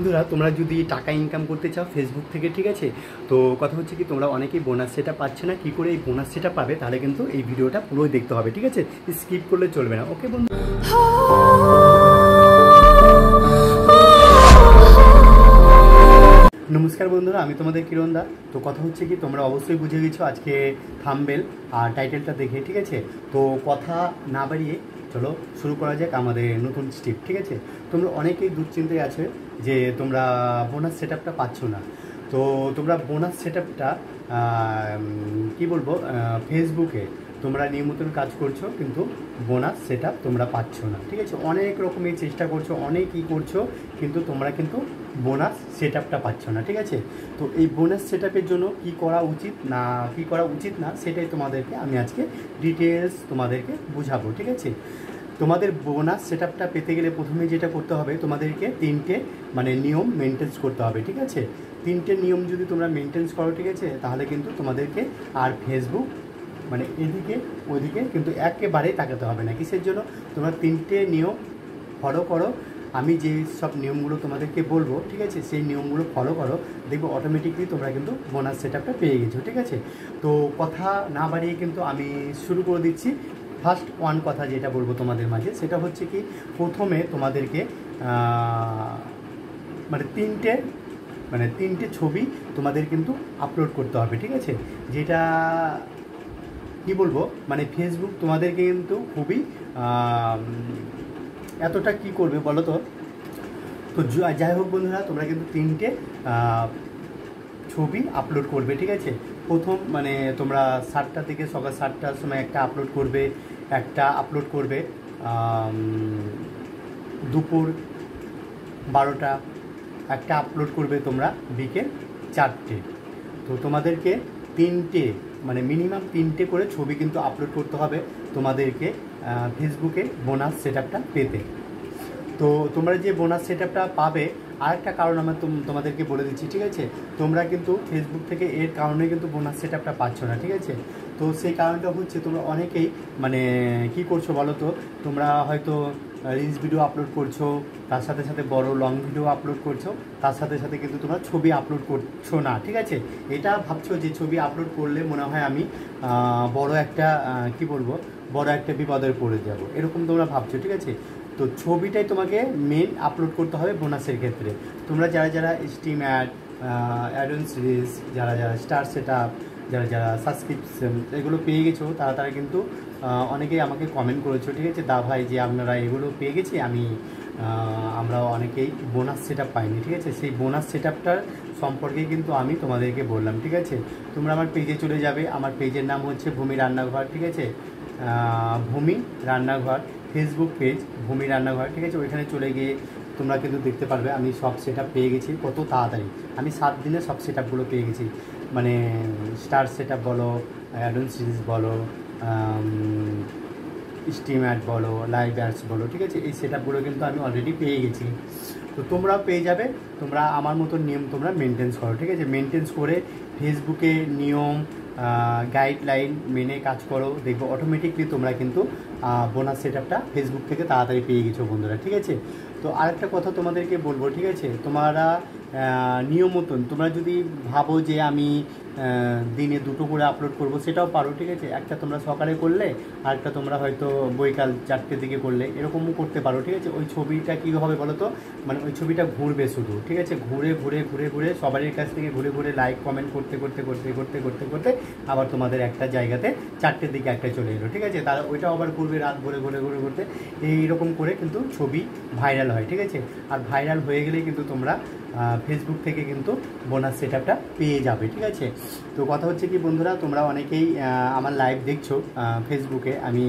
বন্ধুরা তোমরা যদি টাকা ইনকাম করতে চাও ফেসবুক থেকে, ঠিক আছে, তো কথা হচ্ছে কি তোমরা অনেকেই বোনাস সেটা পাচ্ছে না। কী করে এই বোনাস সেটা পাবে, তাহলে কিন্তু এই ভিডিওটা পুরোই দেখতে হবে, ঠিক আছে, স্কিপ করলে চলবে না। ওকে বন্ধু, নমস্কার বন্ধুরা, আমি তোমাদের কিরণ দা। তো কথা হচ্ছে কি তোমরা অবশ্যই বুঝে গেছো আজকে থাম্বনেল আর টাইটেলটা দেখে, ঠিক আছে। তো কথা না বাড়িয়ে চলো শুরু করা যাক আমাদের নতুন স্টেপ, ঠিক আছে। তোমরা অনেকেই দুশ্চিন্তায় আছে যে তোমরা বোনাস সেট আপটা পাচ্ছ না। তো তোমরা বোনাস সেট আপটা কী বলবো, ফেসবুকে তোমরা নিয়মিত কাজ করছো কিন্তু বোনাস সেট আপ তোমরা পাচ্ছ না, ঠিক আছে। অনেক রকমের চেষ্টা করছো, অনেক কী করছো, কিন্তু তোমরা কিন্তু বোনাস সেট আপটা পাচ্ছ না, ঠিক আছে। তো এই বোনাস সেট আপের জন্য কী করা উচিত না সেটাই তোমাদেরকে আমি আজকে ডিটেলস তোমাদেরকে বুঝাবো, ঠিক আছে। তোমাদের বোনাস সেট আপটা পেতে গেলে প্রথমে যেটা করতে হবে, তোমাদেরকে তিনটে নিয়ম মেনটেন্স করতে হবে, ঠিক আছে। তিনটে নিয়ম যদি তোমরা মেনটেন্স করো, ঠিক আছে, তাহলে কিন্তু তোমাদেরকে আর ফেসবুক এদিকে ওইদিকে কিন্তু একেবারেই তাকাতে হবে না। কিসের জন্য? তোমরা তিনটে নিয়ম ফলো করো। আমি যে সব নিয়মগুলো তোমাদেরকে বলবো, ঠিক আছে, সেই নিয়মগুলো ফলো করো, দেখবো অটোমেটিকলি তোমরা কিন্তু বোনাস সেট আপটা পেয়ে গেছো, ঠিক আছে। তো কথা না বাড়িয়ে কিন্তু আমি শুরু করে দিচ্ছি। ফার্স্ট ওয়ান কথা যেটা বলবো তোমাদের মাঝে, সেটা হচ্ছে কি প্রথমে তোমাদেরকে তিনটে ছবি তোমাদের কিন্তু আপলোড করতে হবে, ঠিক আছে। যেটা কি বলবো, ফেসবুক তোমাদেরকে কিন্তু খুবই এতটা কি করবে বলো তো। তো যাই হোক বন্ধুরা, তোমরা কিন্তু তিনটে ছবি আপলোড করবে, ঠিক আছে। প্রথম তোমরা সকাল 7টার সময় একটা আপলোড করবে দুপুর 12টা, একটা আপলোড করবে তোমরা বিকেল 4টে। তো তোমাদেরকে তিনটে মিনিমাম তিনটে করে ছবি কিন্তু আপলোড করতে হবে তোমাদেরকে ফেসবুকে বোনাস সেট আপটা পেতে। তো তোমরা যে বোনাস সেট আপটা পাবে, আরেকটা কারণ আমার তোমাদেরকে বলে দিচ্ছি, ঠিক আছে। তোমরা কিন্তু ফেসবুক থেকে এর কারণে কিন্তু বোনাস সেট আপটা পাচ্ছ না, ঠিক আছে। তো সেই কারণটা হচ্ছে তোমরা অনেকেই কী করছো বলো তো, তোমরা হয়তো রিলস ভিডিও আপলোড করছো, তার সাথে সাথে বড় লং ভিডিও আপলোড করছো, তার সাথে সাথে কিন্তু তোমরা ছবি আপলোড করছো না, ঠিক আছে। এটা ভাবছো যে ছবি আপলোড করলে মনে হয় আমি বড় একটা বিপদের পড়ে যাব, এরকম তোমরা ভাবছো, ঠিক আছে। তো ছবিটাই তোমাকে মেন আপলোড করতে হবে বোনাসের ক্ষেত্রে। তোমরা যারা স্টিম অ্যাডন সিরিজ, যারা স্টার সেট আপ, যারা সাবস্ক্রিপশন এগুলো পেয়ে গেছো, তারা কিন্তু অনেকেই আমাকে কমেন্ট করেছো, ঠিক আছে, দা ভাই যে আপনারা এগুলো পেয়ে গেছি, আমরা অনেকেই বোনাস সেট আপ পাইনি, ঠিক আছে। সেই বোনাস সেট আপটার সম্পর্কে কিন্তু আমি তোমাদেরকে বললাম, ঠিক আছে। তোমরা আমার পেজে চলে যাবে, আমার পেজের নাম হচ্ছে ভূমি রান্নাঘর, ঠিক আছে। ভূমি রান্নাঘর ফেসবুক পেজ, ভূমি রান্নাঘর, ঠিক আছে। ওইখানে চলে গিয়ে তোমরা কিন্তু দেখতে পারবে আমি সব সেট আপ পেয়ে গেছি কত তাড়াতাড়ি। আমি 7 দিনে সব সেট আপগুলো পেয়ে গেছি, স্টার সেট আপ বলো, অ্যাডন সিরিজ বলো, স্টিম অ্যাড বলো, লাইভ অ্যাডস বলো, ঠিক আছে। এই সেট আপগুলো কিন্তু আমি অলরেডি পেয়ে গেছি। তো তোমরাও পেয়ে যাবে। তোমরা আমার মতো নিয়ম তোমরা মেনটেন্স করো, ঠিক আছে। মেনটেন্স করে ফেসবুকে নিয়ম গাইডলাইন মেনে কাজ করো, দেখবো অটোমেটিকলি তোমরা কিন্তু বোনাস সেট আপটা ফেসবুক থেকে তাড়াতাড়ি পেয়ে গেছো বন্ধুরা, ঠিক আছে। তো আরেকটা কথা তোমাদেরকে বলবো, ঠিক আছে, তোমরা নিয়ম মতন তোমরা যদি ভাবো যে আমি দিনে 2টো করে আপলোড করব, সেটাও পারো, ঠিক আছে। একটা তোমরা সকালে করলে, আরেকটা তোমরা হয়তো বৈকাল 4টের দিকে করলে, এরকমও করতে পারো, ঠিক আছে। ওই ছবিটা কী হবে বলো তো, ওই ছবিটা ঘুরবে শুধু, ঠিক আছে। ঘুরে সবারই কাছ থেকে ঘুরে লাইক কমেন্ট করতে আবার তোমাদের একটা জায়গাতে 4টের দিকে একটা চলে এলো, ঠিক আছে। তারা ওইটা আবার ঘুরবে রাত ঘুরে এইরকম করে কিন্তু ছবি ভাইরাল হয়, ঠিক আছে। আর ভাইরাল হয়ে গেলেই কিন্তু তোমরা ফেসবুক থেকে কিন্তু বোনাস সেট আপটা পেয়ে যাবে, ঠিক আছে। তো কথা হচ্ছে কি বন্ধুরা, তোমরা অনেকেই আমার লাইভ দেখছো ফেসবুকে, আমি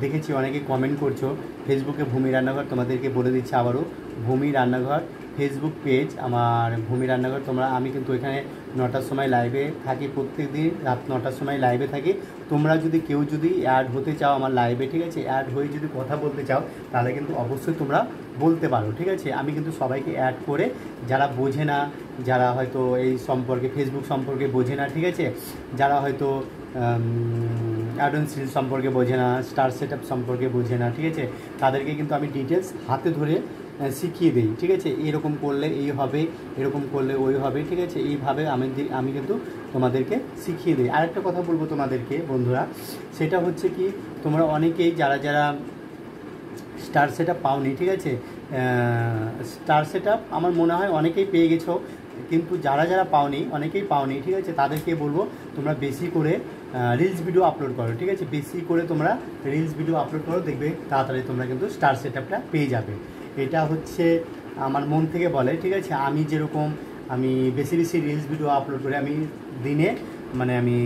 দেখেছি অনেকেই কমেন্ট করছো ফেসবুকে ভূমি রান্নাঘর। তোমাদেরকে বলে দিচ্ছি আবারও, ভূমি রান্নাঘর ফেসবুক পেজ আমার, ভূমি রান্নাঘর। আমি কিন্তু এখানে 9টার সময় লাইভে থাকি, প্রত্যেক দিন রাত 9টার সময় লাইভে থাকি। তোমরা কেউ যদি অ্যাড হতে চাও আমার লাইভে, ঠিক আছে, অ্যাড হয়ে যদি কথা বলতে চাও, তাহলে কিন্তু অবশ্যই তোমরা বলতে পারো, ঠিক আছে। আমি কিন্তু সবাইকে অ্যাড করে, যারা বোঝে না, যারা হয়তো এই সম্পর্কে ফেসবুক সম্পর্কে বোঝে না, ঠিক আছে, যারা হয়তো অ্যাডন সিরিজ সম্পর্কে বোঝে না, স্টার সেট আপ সম্পর্কে বোঝে না, ঠিক আছে, তাদেরকে কিন্তু আমি ডিটেলস হাতে ধরে শিখিয়ে দিই, ঠিক আছে, এরকম করলে এই হবে, এরকম করলে ওই হবে, ঠিক আছে, এইভাবে আমি কিন্তু তোমাদেরকে শিখিয়ে দিই। আরেকটা কথা বলবো তোমাদেরকে বন্ধুরা, সেটা হচ্ছে কি, তোমরা অনেকেই যারা যারা স্টার সেট আপ পাওনি, ঠিক আছে, স্টার সেট আপ আমার মনে হয় অনেকেই পেয়ে গেছো, কিন্তু যারা যারা পাওনি, অনেকেই পাওনি, ঠিক আছে, তাদেরকে বলবো তোমরা বেশি করে রিলস ভিডিও আপলোড করো, ঠিক আছে, বেশি করে তোমরা রিলস ভিডিও আপলোড করো, দেখবে তাড়াতাড়ি তোমরা কিন্তু স্টার সেট আপটা পেয়ে যাবে। এটা হচ্ছে আমার মন থেকে বলে, ঠিক আছে, আমি যেরকম আমি বেশি বেশি রিলস ভিডিও আপলোড করি, আমি দিনে মানে আমি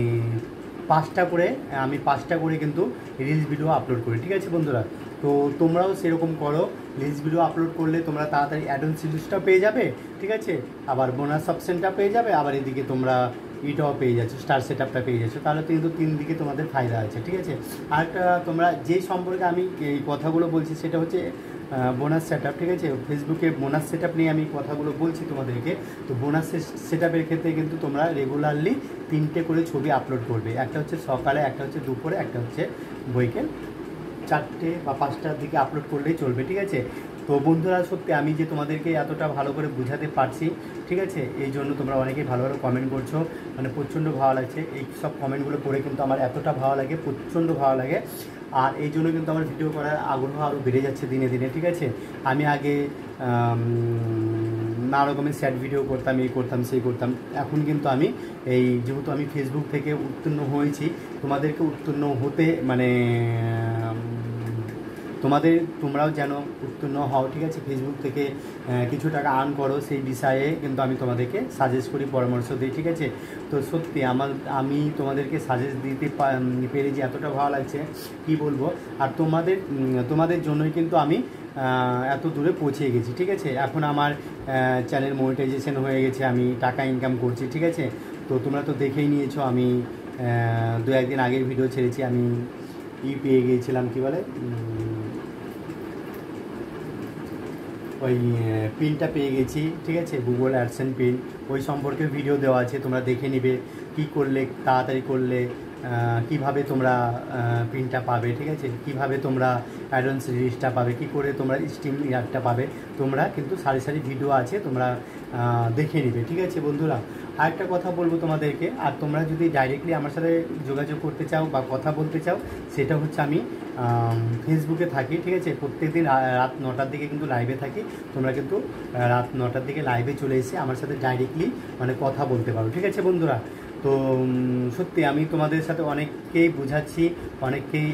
5টা করে কিন্তু রিলস ভিডিও আপলোড করি, ঠিক আছে বন্ধুরা। তো তোমরাও সেরকম করো, রিলস ভিডিও আপলোড করলে তোমরা তাড়াতাড়ি অ্যাডভান্স সিরিজটা পেয়ে যাবে, ঠিক আছে, আবার বোনাস অপশনটা পেয়ে যাবে, আবার এদিকে তোমরা ইটাও পেয়ে যাচ্ছ, স্টার সেট আপটা পেয়ে যাচ্ছ, তাহলে তো কিন্তু 3 দিকে তোমাদের ফায়দা আছে, ঠিক আছে। আরেকটা তোমরা যে সম্পর্কে আমি এই কথাগুলো বলছি সেটা হচ্ছে বোনাস সেট আপ, ঠিক আছে, ফেসবুকে বোনাস সেট আপ নিয়ে আমি কথাগুলো বলছি তোমাদেরকে। তো বোনাস সেট আপের ক্ষেত্রে কিন্তু তোমরা রেগুলারলি 3টে করে ছবি আপলোড করবে, একটা হচ্ছে সকালে, একটা হচ্ছে দুপুরে, একটা হচ্ছে বৈকাল 4টে বা 5টার দিকে আপলোড করলেই চলবে, ঠিক আছে। তো বন্ধুরা সত্যি আমি যে তোমাদেরকে এতটা ভালো করে বোঝাতে পারছি, ঠিক আছে, এই জন্য তোমরা অনেকেই ভালো ভালো কমেন্ট করছো, মানে প্রচণ্ড ভালো লাগছে, এই সব কমেন্টগুলো পড়ে কিন্তু আমার এতটা ভালো লাগে, প্রচণ্ড ভালো লাগে, আর এই জন্য কিন্তু আমার ভিডিও করার আগ্রহ আরও বেড়ে যাচ্ছে দিনে দিনে, ঠিক আছে। আমি আগে নানা রকমের স্যাড ভিডিও করতাম, এই করতাম সেই করতাম, এখন কিন্তু আমি এই যেহেতু আমি ফেসবুক থেকে উত্তীর্ণ হয়েছি, তোমাদেরকে উত্তীর্ণ হতে মানে তোমরাও যেন উত্তীর্ণ হও, ঠিক আছে, ফেসবুক থেকে কিছু টাকা আর্ন করো, সেই বিষয়ে কিন্তু আমি তোমাদেরকে সাজেস্ট করি, পরামর্শ দিই, ঠিক আছে। তো সত্যি আমি তোমাদেরকে সাজেস্ট দিতে পেরে যে এতটা ভালো লাগছে কি বলবো, আর তোমাদের জন্যই কিন্তু আমি এত দূরে পৌঁছে গেছি, ঠিক আছে। এখন আমার চ্যানেল মনিটাইজেশন হয়ে গেছে, আমি টাকা ইনকাম করছি, ঠিক আছে। তো তোমরা তো দেখেই নিয়েছো, আমি 2-1 দিন আগের ভিডিও ছেড়েছি, আমি পেয়ে গিয়েছিলাম, কি বলে ওই পিনটা পেয়ে গেছি, ঠিক আছে, গুগল অ্যাডসেন্স পিন, ওই সম্পর্কে ভিডিও দেওয়া আছে, তোমরা দেখে নিবে, কী করলে তাড়াতাড়ি করলে কিভাবে তোমরা পিনটা পাবে, ঠিক আছে, কিভাবে তোমরা অ্যাডভান্স রিলিজটা পাবে, কী করে তোমরা স্টিম ইয়ারটা পাবে, তোমরা কিন্তু সারি সারি ভিডিও আছে, তোমরা দেখে নিবে, ঠিক আছে বন্ধুরা। আরেকটা কথা বলবো তোমাদেরকে, আর তোমরা যদি ডাইরেক্টলি আমার সাথে যোগাযোগ করতে চাও বা কথা বলতে চাও, সেটা হচ্ছে আমি ফেসবুকে থাকি, ঠিক আছে, প্রত্যেকদিন রাত 9টার দিকে কিন্তু লাইভে থাকি, তোমরা কিন্তু রাত 9টার দিকে লাইভে চলে এসে আমার সাথে ডাইরেক্টলি মানে কথা বলতে পারো, ঠিক আছে বন্ধুরা। তো সত্যি আমি তোমাদের সাথে অনেককেই বোঝাচ্ছি, অনেককেই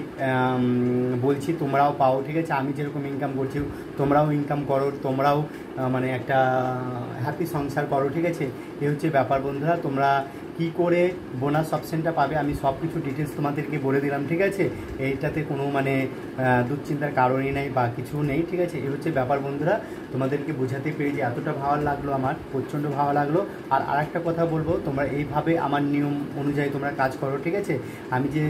বলছি তোমরাও পাও, ঠিক আছে, আমি যেরকম ইনকাম করছি তোমরাও ইনকাম করো, তোমরাও মানে একটা হ্যাপি সংসার করো, ঠিক আছে। এই হচ্ছে ব্যাপার বন্ধুরা। তোমরা কী করে বোনাস অপশানটা পাবে আমি সব কিছু ডিটেলস তোমাদেরকে বলে দিলাম, ঠিক আছে, এইটাতে কোনো মানে দুশ্চিন্তার কারণই নেই বা কিছু নেই, ঠিক আছে। এই হচ্ছে ব্যাপার বন্ধুরা, তোমাদেরকে বোঝাতে পেরে যে এতটা ভালো লাগলো, আমার প্রচণ্ড ভালো লাগলো। আর আরেকটা কথা বলবো, তোমরা এইভাবে আমার নিয়ম অনুযায়ী তোমরা কাজ করো, ঠিক আছে। আমি যে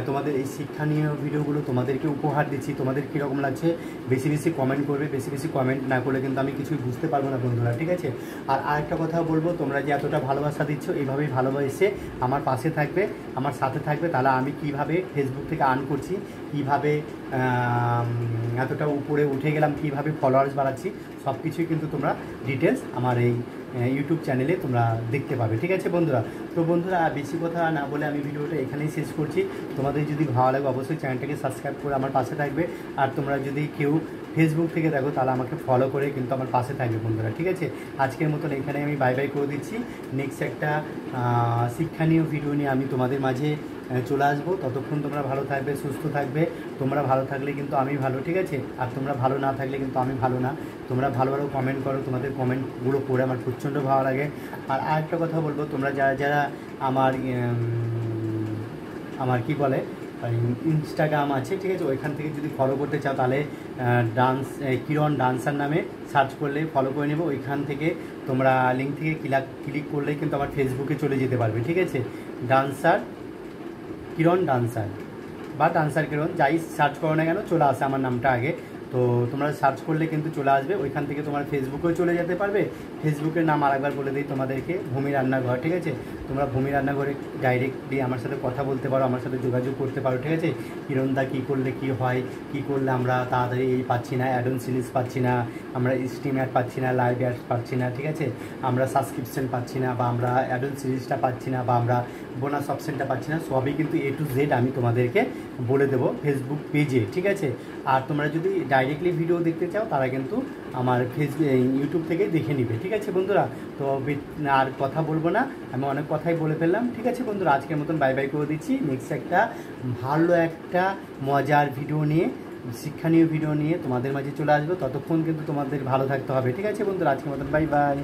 তোমাদের এই শিক্ষণীয় ভিডিওগুলো তোমাদেরকে উপহার দিচ্ছি, তোমাদের কীরকম লাগছে বেশি বেশি কমেন্ট করবে, বেশি বেশি কমেন্ট না করলে কিন্তু আমি কিছুই বুঝতে পারবো না বন্ধুরা, ঠিক আছে। আর আরেকটা কথা বলবো, তোমরা যে এতটা ভালোবাসা দিচ্ছ, এইভাবেই ভালোবাসে আমার পাশে থাকবে, আমার সাথে থাকবে, তাহলে আমি কিভাবে ফেসবুক থেকে আর্ন করছি, কিভাবে এতটা উপরে উঠে গেলাম, কিভাবে ফলোয়ার্স বাড়াচ্ছি, সব কিছুই কিন্তু তোমরা ডিটেলস আমার এই ইউটিউব চ্যানেলে তোমরা দেখতে পাবে, ঠিক আছে বন্ধুরা। তো বন্ধুরা বেশি কথা না বলে আমি ভিডিওটা এখানেই শেষ করছি। তোমাদের যদি ভালো লাগে অবশ্যই চ্যানেলটাকে সাবস্ক্রাইব করে আমার পাশে থাকবে, আর তোমরা যদি কেউ ফেসবুক থেকে দেখো তাহলে আমাকে ফলো করে কিন্তু আমার পাশে থাকবে বন্ধুরা, ঠিক আছে। আজকের মতন এখানে আমি বাই বাই করে দিচ্ছি। নেক্সট একটা শিক্ষণীয় ভিডিও নিয়ে আমি তোমাদের মাঝে চলে আসবো। ততক্ষণ তোমরা ভালো থাকবে, সুস্থ থাকবে। তোমরা ভালো থাকলে কিন্তু আমি ভালো, ঠিক আছে, আর তোমরা ভালো না থাকলে কিন্তু আমি ভালো না। তোমরা ভালো ভালো কমেন্ট করো, তোমাদের কমেন্টগুলো পড়ে আমার প্রচণ্ড ভালো লাগে। আর আরেকটা কথা বলবো, তোমরা যারা যারা আমার কি বলে ইনস্টাগ্রাম আছে, ঠিক আছে, ওইখান থেকে যদি ফলো করতে চাও তাহলে কিরণ ডান্সার নামে সার্চ করলে ফলো করে নেবো। ওইখান থেকে তোমরা লিঙ্ক থেকে ক্লিক করলেই কিন্তু আমার ফেসবুকে চলে যেতে পারবে, ঠিক আছে। কিরণ ডান্সার বা ডান্সার কিরণ যাই সার্চ করো না কেন চলে আসে আমার নামটা আগে। তো তোমরা সার্চ করলে কিন্তু চলে আসবে, ওইখান থেকে তোমার ফেসবুকেও চলে যেতে পারবে। ফেসবুকের নাম আরেকবার বলে দিই তোমাদেরকে, ভূমি রান্নাঘর, ঠিক আছে। তোমরা ভূমি রান্নাঘরে ডাইরেক্টলি আমার সাথে কথা বলতে পারো, আমার সাথে যোগাযোগ করতে পারো, ঠিক আছে। কিরণদা কী করলে কী হয়, কী করলে আমরা তাড়াতাড়ি এই পাচ্ছি না, অ্যাড অন সিরিজ পাচ্ছি না, আমরা স্ট্রিম অ্যাড পাচ্ছি না, লাইভ অ্যাডস পাচ্ছি না, ঠিক আছে, আমরা সাবস্ক্রিপশন পাচ্ছি না, বা আমরা অ্যাড অন সিরিজটা পাচ্ছি না, বা আমরা বোনাস অপশানটা পাচ্ছি না, সবই কিন্তু A to Z আমি তোমাদেরকে বলে দেবো ফেসবুক পেজে, ঠিক আছে। আর তোমরা যদি ডাইরেক্টলি ভিডিও দেখতে চাও তারা কিন্তু আমার ইউটিউব থেকে দেখে নিবে, ঠিক আছে বন্ধুরা। তো আর কথা বলবো না, আমি অনেক কথাই বলে ফেললাম, ঠিক আছে বন্ধুরা। আজকের মতন বাই বাই করে দিচ্ছি। নেক্সট একটা ভালো একটা মজার ভিডিও নিয়ে, শিক্ষণীয় ভিডিও নিয়ে তোমাদের মাঝে চলে আসবো। ততক্ষণ কিন্তু তোমাদের ভালো থাকতে হবে, ঠিক আছে বন্ধুরা। আজকের মতন বাই বাই।